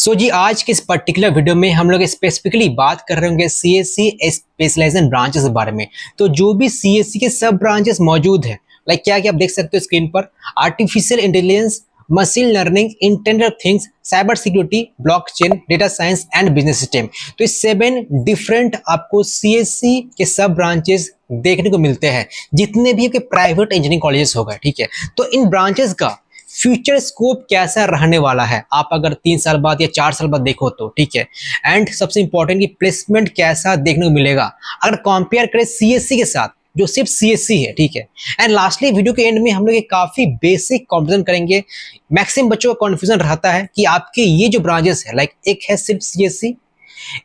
जी आज के इस पर्टिकुलर वीडियो में हम लोग स्पेसिफिकली बात कर रहे होंगे सीएससी स्पेशलाइजेशन ब्रांचेस के बारे में। तो जो भी सीएससी के सब ब्रांचेस मौजूद हैं, लाइक क्या क्या आप देख सकते हो स्क्रीन पर, artificial intelligence, machine learning, internet of things, cyber security, blockchain, data science and business system. तो इस 7 डिफरेंट आपको सीएससी के सब ब्रांचेस देखने को मिलते हैं, जितने भी आपके प्राइवेट इंजीनियरिंग कॉलेजेस हो गए। ठीक है, तो इन ब्रांचेस का फ्यूचर स्कोप कैसा रहने वाला है, आप अगर 3 साल बाद या 4 साल बाद देखो तो। ठीक है, एंड सबसे इंपॉर्टेंट कि प्लेसमेंट कैसा देखने को मिलेगा अगर कंपेयर करें सीएससी के साथ जो सिर्फ सीएससी है। ठीक है, एंड लास्टली वीडियो के एंड में हम लोग एक काफी बेसिक कंपैरिजन करेंगे। मैक्सिमम बच्चों का कंफ्यूजन रहता है कि आपके ये जो ब्रांचेस है, लाइक एक है सिर्फ सीएससी,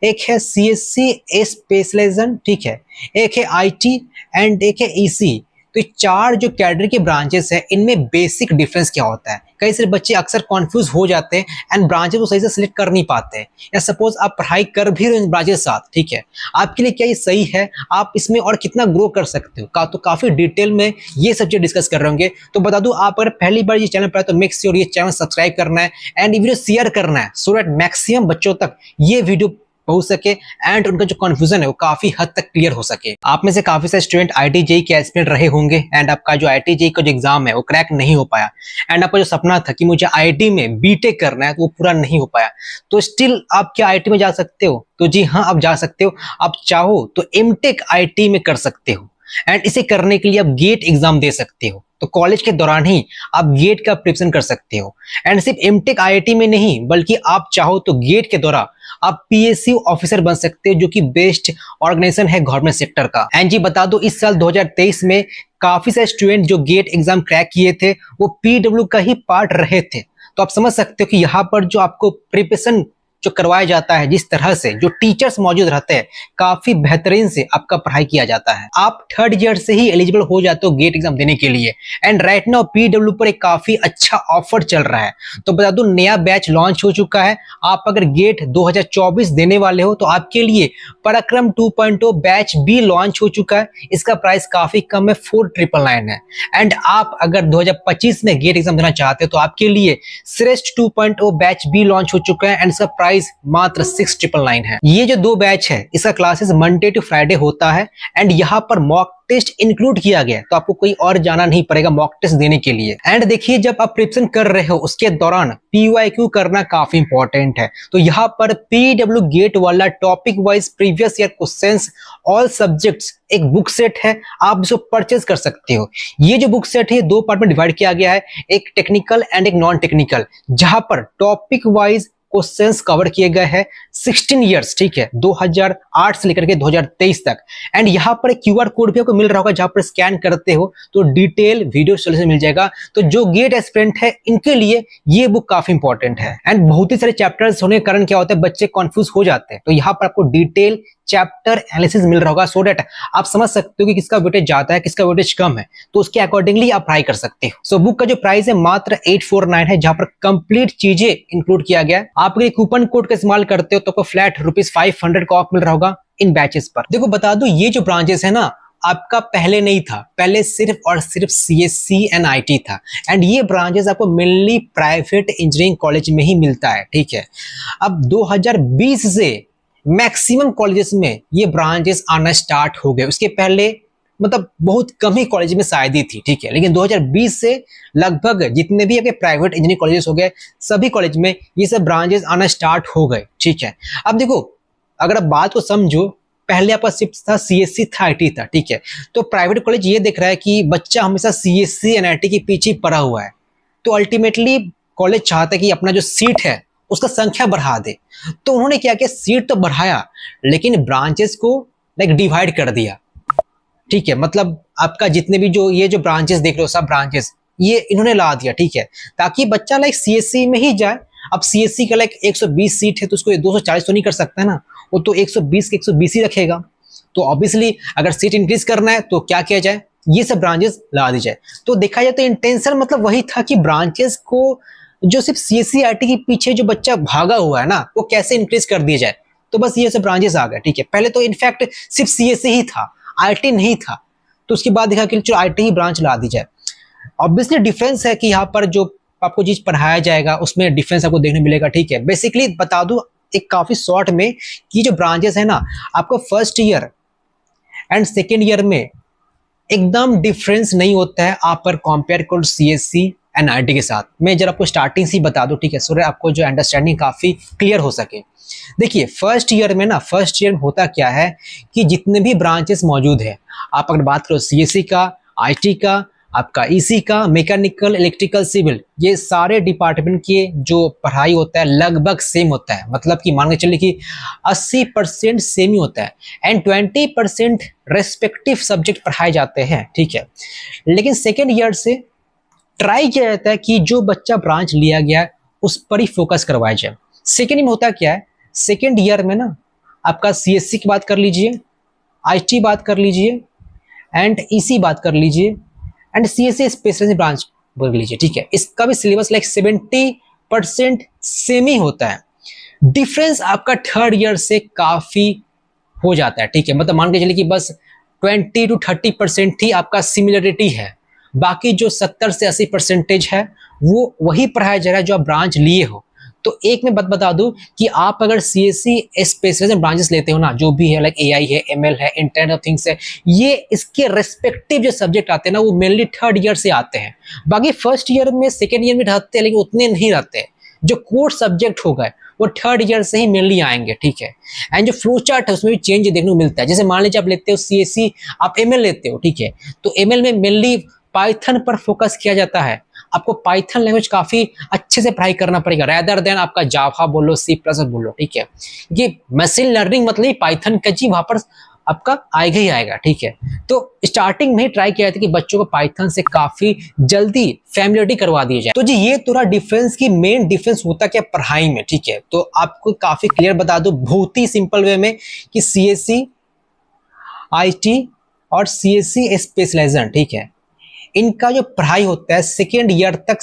एक है सीएससी स्पेशलाइजेशन, ठीक है, एक है आईटी एंड एक है ईसी। तो ये 4 जो कैडर के ब्रांचेस है, इनमें बेसिक डिफरेंस क्या होता है। कई सारे बच्चे अक्सर कंफ्यूज हो जाते हैं एंड ब्रांचेस को सही से सिलेक्ट कर नहीं पाते हैं, या सपोज आप पढ़ाई कर भी रहे हो इन ब्रांचेस साथ। ठीक है, आपके लिए क्या ये सही है, आप इसमें और कितना ग्रो कर सकते हो तो काफी डिटेल में ये सब चीज डिस्कस कर रहे होंगे। तो बता दूं, आप अगर पहली बार ये चैनल पर आए तो मेक श्योर ये चैनल सब्सक्राइब करना है एंड ये वीडियो शेयर करना है, सो दैट मैक्सिमम बच्चों तक ये वीडियो पहुंच सके एंड उनका जो कंफ्यूजन है वो काफी हद तक क्लियर हो सके। आप में से काफी सारे स्टूडेंट आईटी जेईई के एस्पिरेंट रहे होंगे एंड आपका जो आईटी जेईई का जो एग्जाम है वो क्रैक नहीं हो पाया, एंड आपका जो सपना था कि मुझे आईटी में बीटेक करना है तो वो पूरा नहीं हो पाया। तो स्टिल आप क्या आईटी में जा सकते हो? तो जी हाँ, आप जा सकते हो। आप चाहो तो एमटेक आईटी में कर सकते हो, एंड इसे करने के लिए आप गेट एग्जाम दे सकते हो। तो कॉलेज के दौरान ही आप गेट का प्रिपरेशन कर सकते हो, एंड सिर्फ एमटेक आईआईटी में नहीं बल्कि आप चाहो तो गेट के दौरान आप पीएसयू ऑफिसर बन सकते हो, जो कि बेस्ट ऑर्गेनाइजेशन है गवर्नमेंट सेक्टर का। एंड जी बता दो, इस साल 2023 में काफी सारे स्टूडेंट जो गेट एग्जाम क्रैक किए थे वो पीडब्ल्यू का ही पार्ट रहे थे। तो आप समझ सकते हो कि यहाँ पर जो आपको प्रिपरेशन जो करवाया जाता है, जिस तरह से जो टीचर्स मौजूद रहते हैं, काफी बेहतरीन से आपका पढ़ाई किया जाता है। आप 3rd ईयर से ही एलिजिबल हो जाते हो गेट एग्जाम देने के लिए, एंड राइट नाउ पीडब्ल्यू पर एक काफी अच्छा ऑफर चल रहा है। तो बता दूं, नया बैच लॉन्च हो चुका है। आप अगर गेट 2024 देने वाले हो तो आपके लिए पराक्रम 2.0 बैच भी लॉन्च हो चुका है। इसका प्राइस काफी कम है, 4999 है। एंड आप अगर 2025 में गेट एग्जाम देना चाहते हो तो आपके लिए श्रेष्ठ 2.0 बैच भी लॉन्च हो चुका है, एंड इसका प्राइस मात्र 6999 है। ये जो 2 बैच है, इसका क्लासेस मंडे टू फ्राइडे होता है, एंड यहाँ पर मॉक टेस्ट इंक्लूड किया गया है, तो आपको कोई और जाना नहीं पड़ेगा मॉक टेस्ट देने के लिए। एंड देखिए, जब आप प्रिपरेशन कर रहे हो उसके दौरान पीवाईक्यू करना काफी इंपॉर्टेंट है। तो यहाँ पर पीडब्ल्यू गेट वाला topic wise previous year questions all subjects एक बुक सेट है, आप इसको परचेज कर सकते हो। ये जो बुक सेट है 2 पार्ट में डिवाइड किया गया है, एक टेक्निकल एंड एक नॉन टेक्निकल, जहां पर टॉपिक वाइज क्वेश्चंस कवर किए गए हैं 16 इयर्स। ठीक है, 2008 से लेकर के 2023 तक। एंड यहाँ पर एक क्यूआर कोड भी आपको मिल रहा होगा, जहां पर स्कैन करते हो तो डिटेल वीडियो सोल्यूशन मिल जाएगा। तो जो गेट एस्पिरेंट है इनके लिए ये बुक काफी इंपॉर्टेंट है। एंड बहुत ही सारे चैप्टर्स होने के कारण क्या होता है, बच्चे कंफ्यूज हो जाते हैं। तो यहाँ पर आपको डिटेल चैप्टर एनालिसिस मिल रहा होगा, सो दैट आप समझ सकते हो कि किसका वेटेज ज्यादा है, किसका वेटेज कम है, तो उसके अकॉर्डिंगली आप पढ़ाई कर सकते हो। सो बुक का जो प्राइस है मात्र 849 है, जहां पर कंप्लीट चीजें इंक्लूड किया गया है। आप अगर कूपन कोड का इस्तेमाल करते हो तो आपको फ्लैट ₹500 का ऑफ मिल रहा होगा इन बैचेस पर। देखो बता दो, ये जो ब्रांचेस है ना, आपका पहले नहीं था, पहले सिर्फ और सिर्फ सीएससी एंड आईटी था, एंड ये ब्रांचेस आपको मेनली प्राइवेट इंजीनियरिंग कॉलेज में ही मिलता है। ठीक है, अब 2020 से मैक्सिमम कॉलेजेस में ये ब्रांचेस आना स्टार्ट हो गए। उसके पहले मतलब बहुत कम ही कॉलेज में शायद ही थी। ठीक है, लेकिन 2020 से लगभग जितने भी आपके प्राइवेट इंजीनियरिंग कॉलेजेस हो गए, सभी कॉलेज में ये सब ब्रांचेस आना स्टार्ट हो गए। ठीक है, अब देखो, अगर आप बात को समझो, पहले आपका सिर्फ था सीएससी था, आईटी था। ठीक है, तो प्राइवेट कॉलेज ये देख रहा है कि बच्चा हमेशा सीएससी एंड आईटी के पीछे पड़ा हुआ है, तो अल्टीमेटली कॉलेज चाहता है कि अपना जो सीट है उसका संख्या बढ़ा दे। तो उन्होंने क्या किया, सीट तो बढ़ाया लेकिन ब्रांचेस को लाइक डिवाइड कर दिया। ठीक है, मतलब आपका जितने भी जो ये जो ब्रांचेस देख रहे हो, सब ब्रांचेस ये इन्होंने ला दिया। ठीक है, ताकि बच्चा लाइक सीएससी में ही जाए। अब सीएससी का लाइक 120 सीट है तो उसको 240 तो नहीं कर सकता है ना, वो तो 120 के 120 ही रखेगा। तो ऑब्वियसली अगर सीट इंक्रीज करना है तो क्या किया जाए, ये सब ब्रांचेस ला दी जाए। तो देखा जाए तो इंटेंशन मतलब वही था कि ब्रांचेस को जो सिर्फ सीएससी आईटी के पीछे जो बच्चा भागा हुआ है ना, वो कैसे इंक्रीज कर दिया जाए। तो बस ये सब ब्रांचेस आ गए। ठीक है, पहले तो इनफैक्ट सिर्फ सीएससी ही था, आईटी नहीं था। तो उसके बाद देखा कि चलो आईटी ही ब्रांच ला दी जाए। ऑब्वियसली डिफरेंस है कि यहाँ पर जो आपको चीज पढ़ाया जाएगा उसमें डिफरेंस आपको देखने मिलेगा। ठीक है, बेसिकली बता दूं एक काफी शॉर्ट में कि जो ब्रांचेस है ना, आपको first year and second year में एकदम डिफरेंस नहीं होता है आप पर कंपेयर कर सीएससी एंड आईटी के साथ। मैं जरा आपको स्टार्टिंग से बता दूं, ठीक है, सो आपको जो अंडरस्टैंडिंग काफी क्लियर हो सके। देखिए फर्स्ट ईयर में ना, फर्स्ट ईयर में होता क्या है कि जितने भी ब्रांचेस मौजूद है, आप अगर बात करो सीएससी का, आईटी का, आपका ईसी का, मैकेनिकल, इलेक्ट्रिकल, सिविल, ये सारे डिपार्टमेंट के जो पढ़ाई होता है लगभग सेम होता है। मतलब कि मान के चलिए कि 80% सेम ही होता है एंड 20% रेस्पेक्टिव सब्जेक्ट पढ़ाए जाते हैं। ठीक है, लेकिन सेकेंड ईयर से ट्राई किया जाता है कि जो बच्चा ब्रांच लिया गया है उस पर ही फोकस करवाया जाए। सेकेंड में होता क्या है, सेकेंड ईयर में ना आपका सीएससी की बात कर लीजिए, आईटी बात कर लीजिए एंड ईसी बात कर लीजिए एंड सीएससी स्पेशलाइज्ड ब्रांच बोल लीजिए। ठीक है, इसका भी सिलेबस लाइक 70% सेम ही होता है। डिफरेंस आपका थर्ड ईयर से काफी हो जाता है। ठीक है, मतलब मान के चलिए कि बस 20 to 30% ही आपका सिमिलरिटी है, बाकी जो 70 से 80% है वो वही पढ़ाया जा रहा है जो आप ब्रांच लिए हो। तो एक मैं बात बता दूं कि आप अगर सीएससी स्पेशलाइज्ड ब्रांचेस लेते हो ना, जो भी है लाइक एआई है, एमएल है, इंटरनेट ऑफ थिंग्स है, ये इसके रेस्पेक्टिव जो सब्जेक्ट आते हैं ना वो मेनली थर्ड ईयर से आते हैं। बाकी फर्स्ट ईयर में, सेकेंड ईयर में रहते हैं लेकिन उतने नहीं रहते हैं। जो कोर सब्जेक्ट हो गए वो थर्ड ईयर से ही मेनली आएंगे। ठीक है, एंड जो फ्लो चार्ट है उसमें भी चेंज देखने को मिलता है। जैसे मान लीजिए आप लेते हो सीएससी, आप एमएल लेते हो, ठीक है, तो एमएल में मेनली पाइथन पर फोकस किया जाता है। आपको पाइथन लैंग्वेज काफी अच्छे से पढ़ाई करना पड़ेगा रेदर देन आपका जावा बोलो, सी प्लस बोलो। ठीक है, ये मशीन लर्निंग मतलब पाइथन का जी वहां पर आपका आएगा ही आएगा। ठीक है, तो स्टार्टिंग में ही ट्राई किया था कि बच्चों को पाइथन से काफी जल्दी फैमिलियरिटी करवा दी जाए। तो जी ये थोड़ा डिफरेंस की मेन डिफरेंस होता क्या पढ़ाई में। ठीक है, तो आपको काफी क्लियर बता दो बहुत ही सिंपल वे में कि सीएससी, आईटी और सीएससी स्पेशलाइजेशन, ठीक है, इनका जो पढ़ाई होता है सेकेंड ईयर तक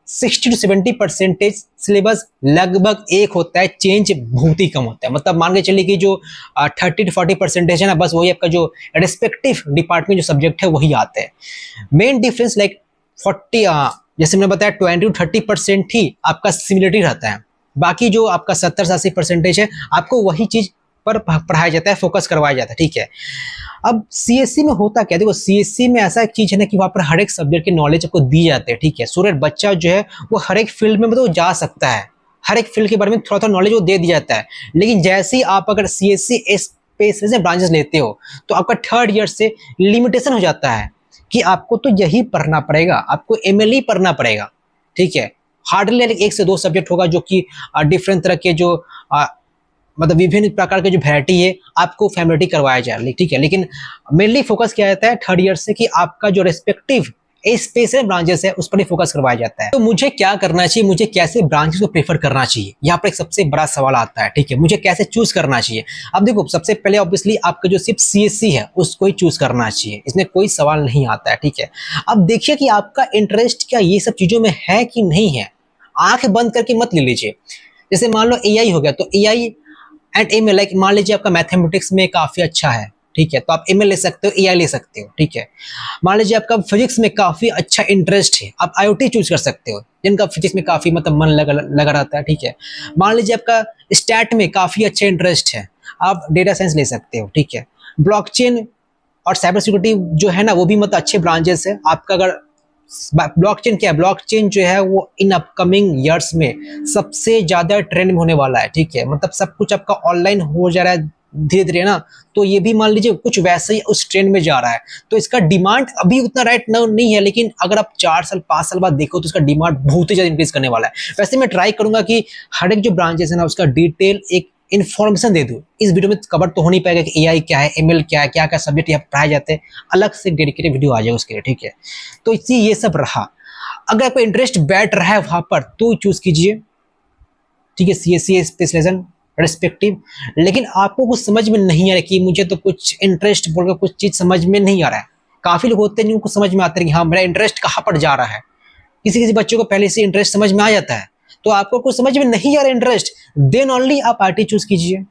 60 to 70% सिलेबस लगभग एक होता है, चेंज बहुत ही कम होता है। मतलब मान के चलिए कि जो 30 to 40% है ना, बस वही आपका जो रेस्पेक्टिव डिपार्टमेंट जो सब्जेक्ट है वही आते हैं। मेन डिफरेंस लाइक 40 जैसे मैंने बताया 20 to 30% ही आपका सिमिलरिटी रहता है। बाकी जो आपका 70 से 80% है आपको वही चीज पर पढ़ाया जाता है, फोकस करवाया जाता है। ठीक है, अब सीएससी में होता क्या, देखो सीएससी में ऐसा एक चीज है ना कि वहां पर हर एक सब्जेक्ट के नॉलेज आपको दी जाते हैं। ठीक है, सो बच्चा जो है वो हर एक फील्ड में मतलब जा सकता है, हर एक फील्ड के बारे में थोड़ा थोड़ा नॉलेज वो दे दिया जाता है। लेकिन जैसे ही आप अगर सीएससी स्पेशल से ब्रांचेस लेते हो तो आपका थर्ड ईयर से लिमिटेशन हो जाता है कि आपको तो यही पढ़ना पड़ेगा, आपको एमएल ही पढ़ना पड़ेगा। ठीक है, हार्डली एक से दो सब्जेक्ट होगा जो कि डिफरेंट तरह के जो मतलब विभिन्न प्रकार के जो वैरायटी है आपको फैमिलिटी करवाया जाए। ठीक है, लेकिन मेनली फोकस किया जाता है थर्ड ईयर से कि आपका जो रेस्पेक्टिव स्पेशल ब्रांचेस है उस पर ही फोकस करवाया जाता है। तो मुझे क्या करना चाहिए, मुझे कैसे ब्रांचेस को प्रेफर करना चाहिए, यहाँ पर एक सबसे बड़ा सवाल आता है। ठीक है, मुझे कैसे चूज करना चाहिए। अब देखो सबसे पहले ऑब्वियसली आपका जो सिर्फ सीएससी है उसको ही चूज करना चाहिए, इसमें कोई सवाल नहीं आता है। ठीक है, अब देखिए कि आपका इंटरेस्ट क्या ये सब चीजों में है कि नहीं है, आंख बंद करके मत ले लीजिए। जैसे मान लो एआई हो गया तो एआई एंड एमएल, लाइक मान लीजिए आपका मैथमेटिक्स में काफी अच्छा है, ठीक है, तो आप एमएल ले सकते हो, एआई ले सकते हो। ठीक है, मान लीजिए आपका फिजिक्स में काफी अच्छा इंटरेस्ट है, आप आईओटी चूज कर सकते हो, जिनका फिजिक्स में काफी मतलब मन लगा रहता है। ठीक है, मान लीजिए आपका स्टैट में काफी अच्छा इंटरेस्ट है, आप डेटा साइंस ले सकते हो। ठीक है, ब्लॉकचेन और साइबर सिक्योरिटी जो है ना वो भी मतलब अच्छे ब्रांचेस है। आपका अगर ब्लॉकचेन क्या है, ब्लॉकचेन जो है वो इन अपकमिंग ईयर्स में सबसे ज्यादा ट्रेंड में होने वाला है। ठीक है, मतलब सब कुछ आपका ऑनलाइन हो जा रहा है धीरे धीरे ना, तो ये भी मान लीजिए कुछ वैसे ही उस ट्रेंड में जा रहा है। तो इसका डिमांड अभी उतना राइट नाउ नहीं है, लेकिन अगर आप 4 साल 5 साल बाद देखो तो इसका डिमांड बहुत ही ज्यादा इंक्रीज करने वाला है। वैसे मैं ट्राई करूंगा कि हर एक जो ब्रांचेस है ना उसका डिटेल एक इन्फॉर्मेशन दे दूं। इस वीडियो में कवर तो हो नहीं पाएगा कि एआई क्या है, एमएल क्या है, क्या क्या सब्जेक्ट यहाँ पढ़ाए जाते हैं, अलग से डेडिकेटेड वीडियो आ जाएगा उसके लिए। ठीक है, तो इसी ये सब रहा। अगर आपका इंटरेस्ट बैठ रहा है वहां पर तो चूज कीजिए। ठीक है, सीएससी स्पेशलाइजेशन रेस्पेक्टिव। लेकिन आपको कुछ समझ में नहीं आ रहा कि मुझे तो कुछ इंटरेस्ट बोलकर कुछ चीज समझ में नहीं आ रहा है। काफी लोग होते हैं जिनको समझ में आता है कि हाँ मेरा इंटरेस्ट कहाँ पर जा रहा है। किसी किसी बच्चों को पहले से इंटरेस्ट समझ में आ जाता है, तो आपको कुछ समझ में नहीं आ रहा इंटरेस्ट, देन ओनली आप आईटी चूज कीजिए।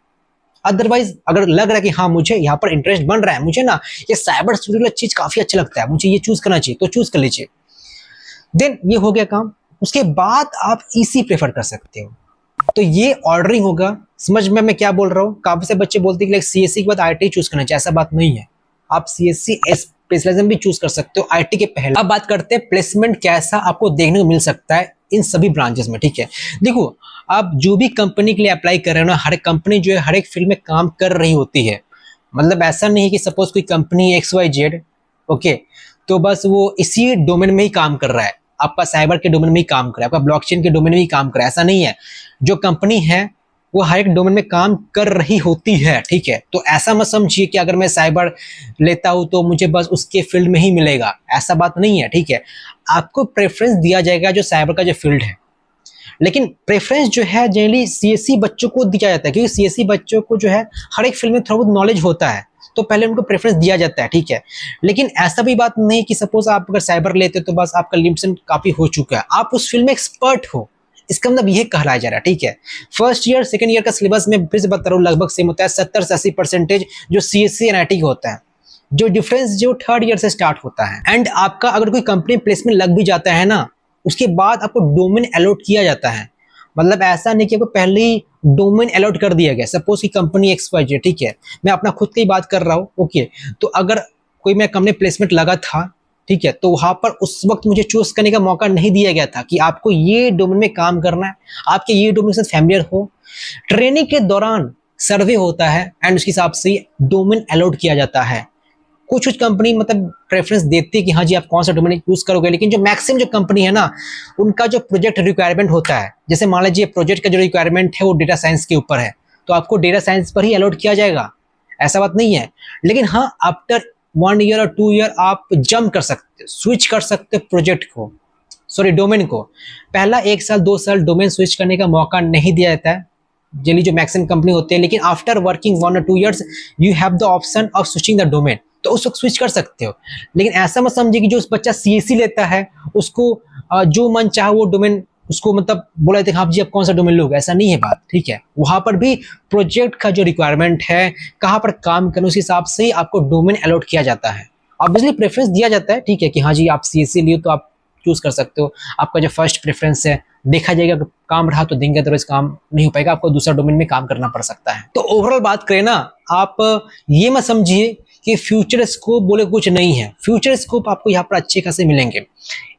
अदरवाइज अगर लग रहा है कि हाँ मुझे यहाँ पर इंटरेस्ट बन रहा है, मुझे ना ये साइबर सिक्योरिटी चीज काफी अच्छा लगता है, मुझे ये चूज करना चाहिए, तो चूज कर लीजिए। देन ये हो गया काम। उसके बाद आप ईसी प्रेफर कर सकते हो। तो ये ऑर्डरिंग होगा। समझ में मैं क्या बोल रहा हूँ? काफी से बच्चे बोलते हैं कि लाइक सीएससी के बाद आईटी चूज करना चाहिए, ऐसा बात नहीं है। आप सीएससी स्पेशलाइजेशन भी चूज कर सकते हो आईटी के पहले। अब बात करते हैं प्लेसमेंट कैसा आपको देखने को मिल सकता है इन सभी ब्रांचेस में, ठीक है। देखो, आप जो भी कंपनी के लिए अप्लाई कर रहे हो ना, हर एक कंपनी जो है हर एक फील्ड में काम कर रही होती है। मतलब ऐसा नहीं है कि सपोज कोई कंपनी XYZ, ओके, तो बस वो इसी डोमेन में ही काम कर रहा है, आपका साइबर के डोमेन में ही काम कर रहा है, आपका ब्लॉकचेन के डोमेन में ही काम कर रहा है, ऐसा नहीं है। जो कंपनी है वो हर एक डोमेन में काम कर रही होती है, ठीक है। तो ऐसा मत समझिए कि अगर मैं साइबर लेता हूं तो मुझे बस उसके फील्ड में ही मिलेगा, ऐसा बात नहीं है, ठीक है। आपको प्रेफरेंस दिया जाएगा जो साइबर का जो फील्ड है, लेकिन प्रेफरेंस जो है जनरली सीएससी बच्चों को दिया जाता है, क्योंकि सीएससी बच्चों को जो है हर एक फील्ड में थोड़ा बहुत नॉलेज होता है, तो पहले उनको प्रेफरेंस दिया जाता है, ठीक है। लेकिन ऐसा भी बात नहीं कि सपोज आप अगर साइबर लेते हो तो बस आपका लिमिटेशन काफी हो चुका है, आप उस फील्ड में एक्सपर्ट हो, इसका मतलब ये कहलाया जा रहा है, ठीक है। फर्स्ट ईयर सेकंड ईयर का सिलेबस में फिर से बता रहा हूँ लगभग सेम होता है, 70 से 80% जो सीएससी एनआईटी का होता है। जो डिफरेंस जो थर्ड ईयर से स्टार्ट होता है। एंड आपका अगर कोई कंपनी प्लेसमेंट लग भी जाता है ना, उसके बाद आपको डोमेन अलॉट किया जाता है। मतलब ऐसा नहीं कि आपको पहले ही डोमेन अलॉट कर दिया गया। सपोज की कंपनी XYZ, ठीक है, मैं अपना खुद की बात कर रहा हूँ, ओके, तो अगर कोई मैं कंपनी प्लेसमेंट लगा था, ठीक है, तो वहां पर उस वक्त मुझे चूज करने का मौका नहीं दिया गया था कि आपको ये डोमेन में काम करना है, आपके ये डोमेन से फैमिलियर हो। ट्रेनिंग के दौरान सर्वे होता है एंड उसके हिसाब से डोमेन अलॉट किया जाता है। कुछ कंपनी मतलब प्रेफरेंस देती है कि हाँ जी आप कौन सा डोमेन यूज करोगे, लेकिन जो मैक्सिमम जो कंपनी है ना, उनका जो प्रोजेक्ट रिक्वायरमेंट होता है, जैसे मान लीजिए प्रोजेक्ट का जो रिक्वायरमेंट है वो डेटा साइंस के ऊपर है, तो आपको डेटा साइंस पर ही अलॉट किया जाएगा, ऐसा बात नहीं है। लेकिन हाँ, आफ्टर 1 ईयर और 2 ईयर आप जंप कर सकते, स्विच कर सकते प्रोजेक्ट को, सॉरी डोमेन को। पहला 1 साल 2 साल डोमेन स्विच करने का मौका नहीं दिया जाता है जनरली जो मैक्सिमम कंपनी होते हैं, लेकिन आफ्टर वर्किंग 1 और 2 years you have the option of switching the domain, तो उस वक्त स्विच कर सकते हो। लेकिन ऐसा मत समझिए कि जो उस बच्चा सीएससी लेता है उसको जो मन चाहे वो डोमेन उसको मतलब बोला जाता है हाँ जी आप कौन सा डोमेन लोगे, ऐसा नहीं है बात, ठीक है। वहां पर भी प्रोजेक्ट का जो रिक्वायरमेंट है, कहाँ पर काम करना, उस हिसाब से आपको डोमेन अलॉट किया जाता है। ऑब्वियसली प्रेफरेंस दिया जाता है, ठीक है, कि हाँ जी आप सीएससी लिए तो आप चूज कर सकते हो, आपका जो फर्स्ट प्रेफरेंस है, देखा जाएगा अगर काम रहा तो देंगे, अदरवाइज काम नहीं हो पाएगा, आपको दूसरा डोमेन में काम करना पड़ सकता है। तो ओवरऑल बात करें ना, आप ये मत समझिए कि फ्यूचर स्कोप बोले कुछ नहीं है, फ्यूचर स्कोप आपको यहाँ पर अच्छे खासे मिलेंगे।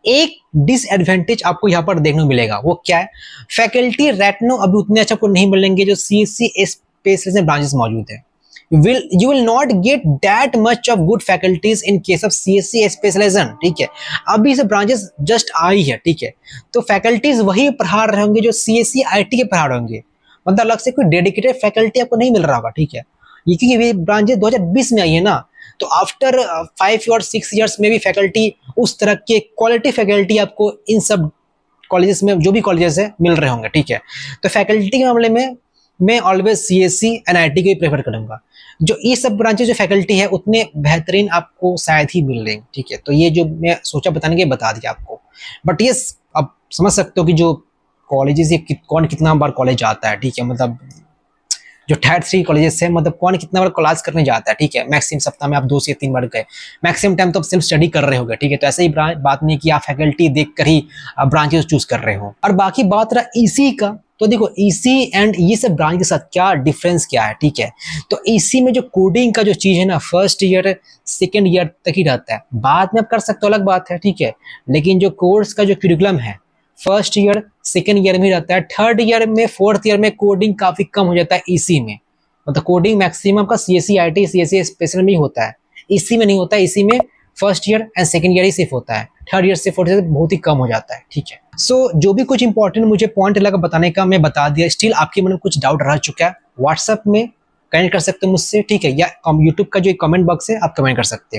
एक डिसएडवांटेज आपको यहाँ पर देखने को मिलेगा, वो क्या है, फैकल्टी राइट नाउ अभी उतने अच्छा आपको नहीं मिलेंगे जो सीएससी स्पेशलाइजेशन ब्रांचेस मौजूद है। You will not get that much of good faculties in case of CSC specialization, ठीक है। अभी से ब्रांचेस जस्ट आई है, ठीक है, तो फैकल्टीज वही पढ़ा रहे होंगे जो CSC IT के पढ़ा रहे होंगे, मतलब अलग से कोई डेडिकेटेड फैकल्टी आपको नहीं मिल रहा होगा, ठीक है। ये क्योंकि ये ब्रांचेस 2020 में आई है ना, तो आफ्टर 5 और 6 ईयर्स में भी फैकल्टी उस तरह के क्वालिटी फैकल्टी आपको इन सब कॉलेजेस में जो भी कॉलेजेस है मिल रहे होंगे, ठीक है। तो फैकल्टी के मामले में मैं ऑलवेज CSC NIT को ही प्रेफर करूंगा। जो ये सब ब्रांचेस जो फैकल्टी है उतने बेहतरीन आपको शायद ही मिल रहे हैं, ठीक है। तो ये जो मैं सोचा बताने के बता दिया आपको, बट ये अब समझ सकते हो कि जो कॉलेजेस ये कौन कितना बार कॉलेज जाता है, ठीक है। मतलब जो टायर 3 कॉलेजेस है, मतलब कौन कितना बार क्लास करने जाता है, ठीक है। मैक्सिमम सप्ताह में आप 2 से 3 बार गए, मैक्सिमम टाइम तो आप सेल्फ स्टडी कर रहे होगे, ठीक है। तो ऐसे ही बात नहीं कि आप फैकल्टी देख कर ही ब्रांचेस चूज कर रहे हो। और बाकी बात रहा ईसी का, तो देखो ईसी एंड ये सब ब्रांच के साथ क्या डिफरेंस क्या है, ठीक है। तो ईसी में जो कोडिंग का जो चीज है ना, फर्स्ट ईयर सेकेंड ईयर तक ही रहता है, बाद में आप कर सकते हो अलग बात है, ठीक है। लेकिन जो कोर्स का जो करिकुलम है फर्स्ट ईयर सेकेंड ईयर में रहता है, थर्ड ईयर में फोर्थ ईयर में कोडिंग काफी कम हो जाता है ईसी में। मतलब कोडिंग मैक्सिमम का CSC IT CSC स्पेशल में ही होता है, ईसी में नहीं होता है। ईसी में first year and second year ही सिर्फ होता है, थर्ड ईयर से फोर्थ ईयर बहुत ही कम हो जाता है, ठीक है। सो जो भी कुछ इंपॉर्टेंट मुझे पॉइंट लगा बताने का मैं बता दिया। स्टिल आपके मन में कुछ डाउट रह चुका है, व्हाट्सएप में कमेंट कर सकते हो मुझसे, ठीक है, या यूट्यूब का जो कमेंट बॉक्स है आप कमेंट कर सकते हो।